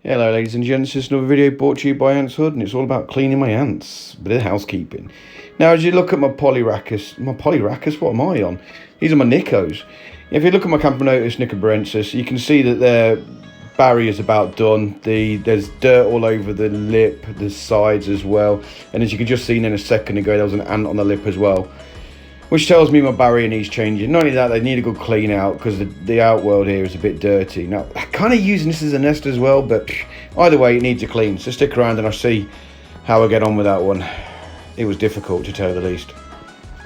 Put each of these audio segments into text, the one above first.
Hello ladies and gents, this is another video brought to you by Ants Hood, and it's all about cleaning my ants, a bit of housekeeping. Now as you look at my Polyrachus, what am I on? These are my Nicos. If you look at my Camponotus Nicobarensis, you can see that their barrier's about done. There's dirt all over the lip, the sides as well, and as you can just see then a second ago there was an ant on the lip as well, which tells me my barrier needs changing. Not only that, they need a good clean out because the outworld here is a bit dirty. Now, I'm kind of using this as a nest as well, but either way, it needs a clean. So stick around and I'll see how I get on with that one. It was difficult, to tell you the least.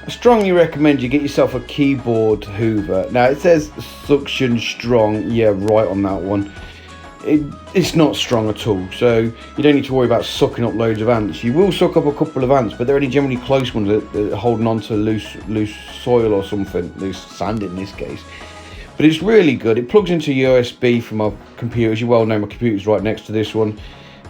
I strongly recommend you get yourself a keyboard hoover. Now, it says suction strong. Yeah, right on that one. It's not strong at all, so you don't need to worry about sucking up loads of ants. You will suck up a couple of ants, but they're only generally close ones that are holding on to loose soil or something, loose sand in this case. But it's really good. It plugs into USB from my computer. As you well know, my computer's right next to this one,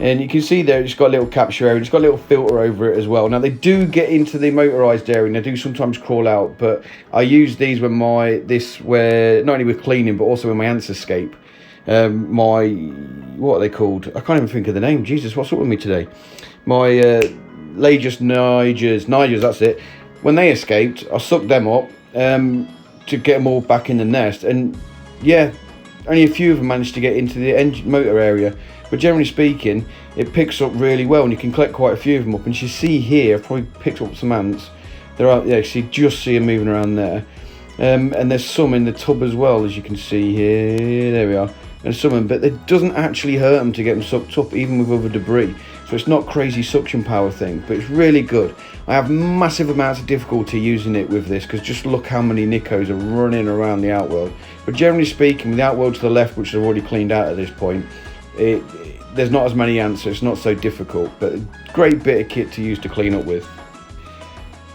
and you can see there it's got a little capture area. It's got a little filter over it as well. Now they do get into the motorized area and they do sometimes crawl out, but I use these when where not only with cleaning but also when my ants escape. What are they called? I can't even think of the name. Jesus, what's up with me today? My Nigers, that's it. When they escaped, I sucked them up to get them all back in the nest. And yeah, only a few of them managed to get into the engine motor area. But generally speaking, it picks up really well, and you can collect quite a few of them up. And you see here, I've probably picked up some ants. They're out there, so you just see them moving around there. And there's some in the tub as well, as you can see here. There we are. And some of them, but it doesn't actually hurt them to get them sucked up, even with other debris. So it's not crazy suction power thing, but it's really good. I have massive amounts of difficulty using it with this, because just look how many Nicos are running around the outworld. But generally speaking, with the outworld to the left, which I've already cleaned out at this point, there's not as many ants, so it's not so difficult. But a great bit of kit to use to clean up with.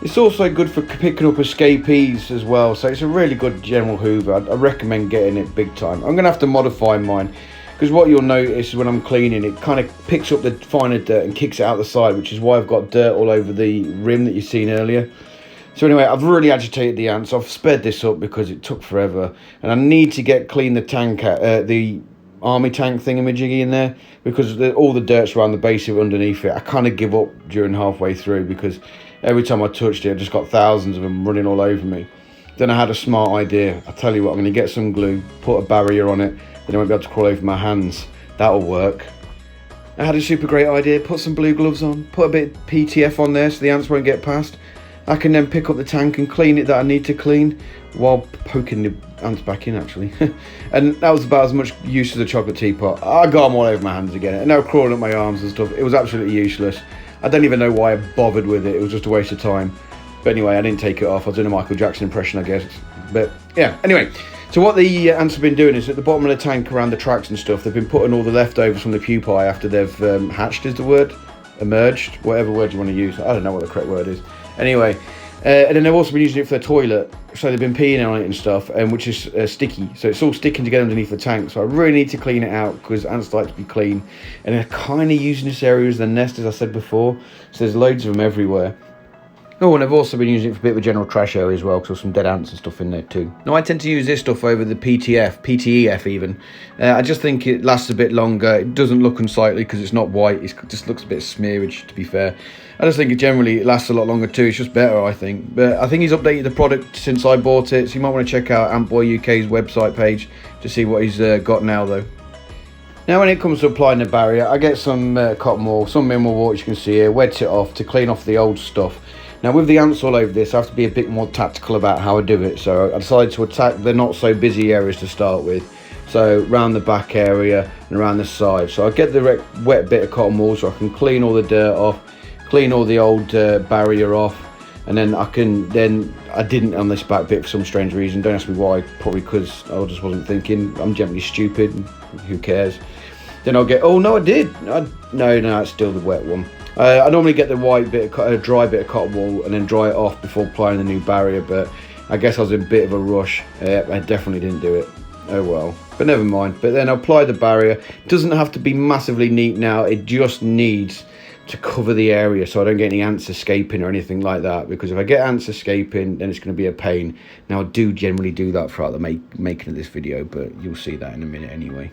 It's also good for picking up escapees as well, so it's a really good general hoover. I recommend getting it big time. I'm going to have to modify mine, because what you'll notice when I'm cleaning, it kind of picks up the finer dirt and kicks it out the side, which is why I've got dirt all over the rim that you've seen earlier. So anyway, I've really agitated the ants. I've sped this up because it took forever, and I need to clean the tank, the army tank thingamajiggy in there, because all the dirt's around the base of it underneath it. I kind of give up during halfway through, because every time I touched it, I just got thousands of them running all over me. Then I had a smart idea. I tell you what, I'm going to get some glue, put a barrier on it, then I won't be able to crawl over my hands. That'll work. I had a super great idea. Put some blue gloves on, put a bit of PTF on there so the ants won't get past. I can then pick up the tank and clean it that I need to clean while poking the ants back in, actually. And that was about as much use as a chocolate teapot. I got them all over my hands again, and they were crawling up my arms and stuff. It was absolutely useless. I don't even know why I bothered with it. It was just a waste of time. But anyway, I didn't take it off. I was doing a Michael Jackson impression, I guess. But yeah, anyway. So what the ants have been doing is at the bottom of the tank around the tracks and stuff, they've been putting all the leftovers from the pupae after they've hatched, is the word? Emerged? Whatever word you want to use. I don't know what the correct word is. Anyway. And then they've also been using it for their toilet. So they've been peeing on it and stuff, which is sticky. So it's all sticking together underneath the tank. So I really need to clean it out, because ants like to be clean. And they're kind of using this area as their nest, as I said before. So there's loads of them everywhere. Oh, and I've also been using it for a bit of a general trash area as well, because there's some dead ants and stuff in there too. Now I tend to use this stuff over the PTEF even. I just think it lasts a bit longer. It doesn't look unsightly because it's not white. It just looks a bit smearage, to be fair. I just think it lasts a lot longer too. It's just better, I think. But I think he's updated the product since I bought it, so you might want to check out Antboy UK's website page to see what he's got now though. Now when it comes to applying the barrier, I get some cotton wool, some mineral water, as you can see here, wet it off to clean off the old stuff. Now with the ants all over this, I have to be a bit more tactical about how I do it. So I decided to attack the not so busy areas to start with. So around the back area and around the side. So I get the wet bit of cotton wool so I can clean all the dirt off, clean all the old barrier off. And then I didn't on this back bit for some strange reason. Don't ask me why, probably because I just wasn't thinking. I'm generally stupid, who cares. Then I'll get, oh no I did. No, it's still the wet one. I normally get the white bit, dry bit of cotton wool and then dry it off before applying the new barrier, but I guess I was in a bit of a rush. I definitely didn't do it. Oh well, but never mind. But then I apply the barrier. It doesn't have to be massively neat now, it just needs to cover the area so I don't get any ants escaping or anything like that, because if I get ants escaping then it's going to be a pain. Now I do generally do that throughout the making of this video, but you'll see that in a minute anyway.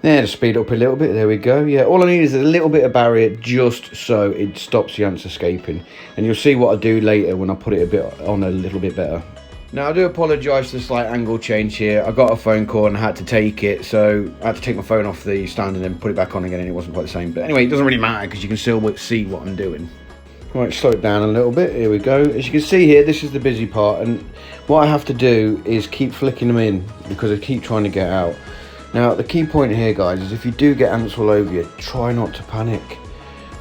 There, to speed up a little bit, there we go. Yeah, all I need is a little bit of barrier just so it stops the ants escaping. And you'll see what I do later when I put it a little bit better. Now, I do apologise for the slight angle change here. I got a phone call and I had to take it, so I had to take my phone off the stand and then put it back on again, and it wasn't quite the same. But anyway, it doesn't really matter because you can still see what I'm doing. Right, slow it down a little bit. Here we go. As you can see here, this is the busy part, and what I have to do is keep flicking them in because I keep trying to get out. Now, the key point here, guys, is if you do get ants all over you, try not to panic.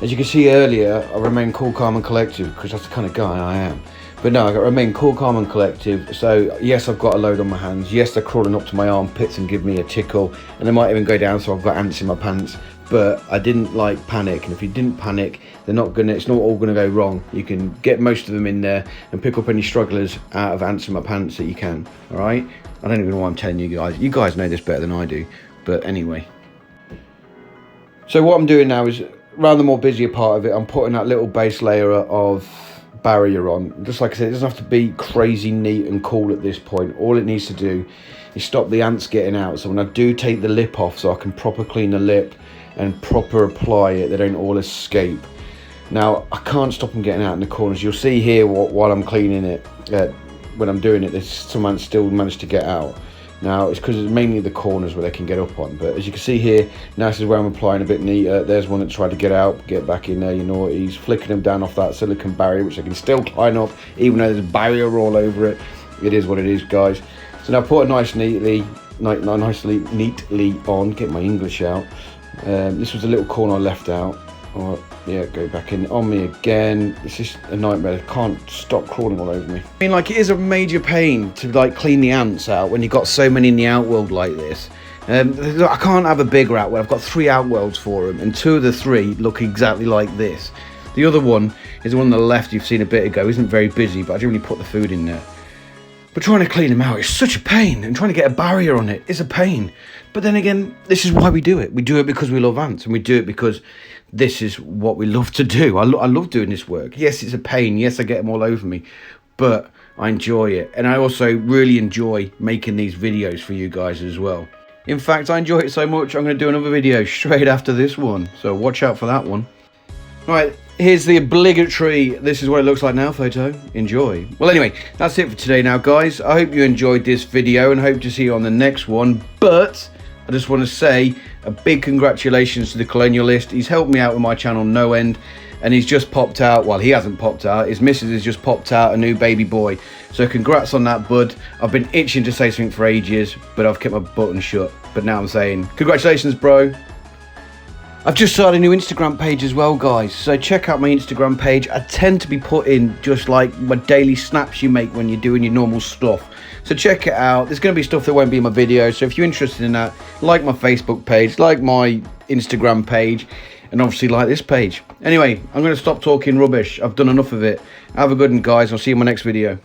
As you can see earlier, I remain cool, calm and collective because that's the kind of guy I am. But no, I've got to remain cool, calm and collective. So yes, I've got a load on my hands. Yes, they're crawling up to my armpits and give me a tickle. And they might even go down, so I've got ants in my pants. But I didn't like panic. And if you didn't panic, it's not all gonna go wrong. You can get most of them in there and pick up any strugglers out of ants in my pants that you can, all right? I don't even know why I'm telling you guys. You guys know this better than I do. But anyway. So what I'm doing now is, around the more busier part of it, I'm putting that little base layer of barrier on. Just like I said, it doesn't have to be crazy neat and cool at this point. All it needs to do is stop the ants getting out. So when I do take the lip off, so I can proper clean the lip and proper apply it, they don't all escape. Now, I can't stop them getting out in the corners. You'll see here while I'm cleaning it, when I'm doing it, there's some ants still managed to get out. Now, it's because it's mainly the corners where they can get up on. But as you can see here, now this is where I'm applying a bit neater. There's one that tried to get out, get back in there, you know, he's flicking them down off that silicone barrier, which I can still climb up, even though there's a barrier all over it. It is what it is, guys. So now put it neatly on, get my English out. This was a little corner I left out. All right, yeah, go back in on me again. It's just a nightmare. I can't stop crawling all over me. I mean, like, it is a major pain to like clean the ants out when you've got so many in the outworld like this. I can't have a big rat where I've got 3 outworlds for them, and 2 of the 3 look exactly like this. The other one is the one on the left you've seen a bit ago. Isn't very busy, but I didn't really put the food in there. But trying to clean them out is such a pain, and trying to get a barrier on it is a pain. But then again, this is why we do it. We do it because we love ants, and we do it because this is what we love to do. I love doing this work. Yes, it's a pain. Yes, I get them all over me, but I enjoy it. And I also really enjoy making these videos for you guys as well. In fact, I enjoy it so much, I'm going to do another video straight after this one. So watch out for that one. All right, here's the obligatory, this is what it looks like now photo. Enjoy. Well, anyway, that's it for today now, guys. I hope you enjoyed this video and hope to see you on the next one. But I just want to say a big congratulations to the colonialist. He's helped me out with my channel no end, and he's just popped out, well, he hasn't popped out, his missus has just popped out a new baby boy. So congrats on that, bud. I've been itching to say something for ages, but I've kept my button shut. But now I'm saying congratulations, bro. I've just started a new Instagram page as well, guys, so check out my Instagram page. I tend to be putting just like my daily snaps you make when you're doing your normal stuff. So check it out. There's going to be stuff that won't be in my videos, so if you're interested in that, like my Facebook page, like my Instagram page, and obviously like this page. Anyway, I'm going to stop talking rubbish. I've done enough of it. Have a good one, guys. I'll see you in my next video.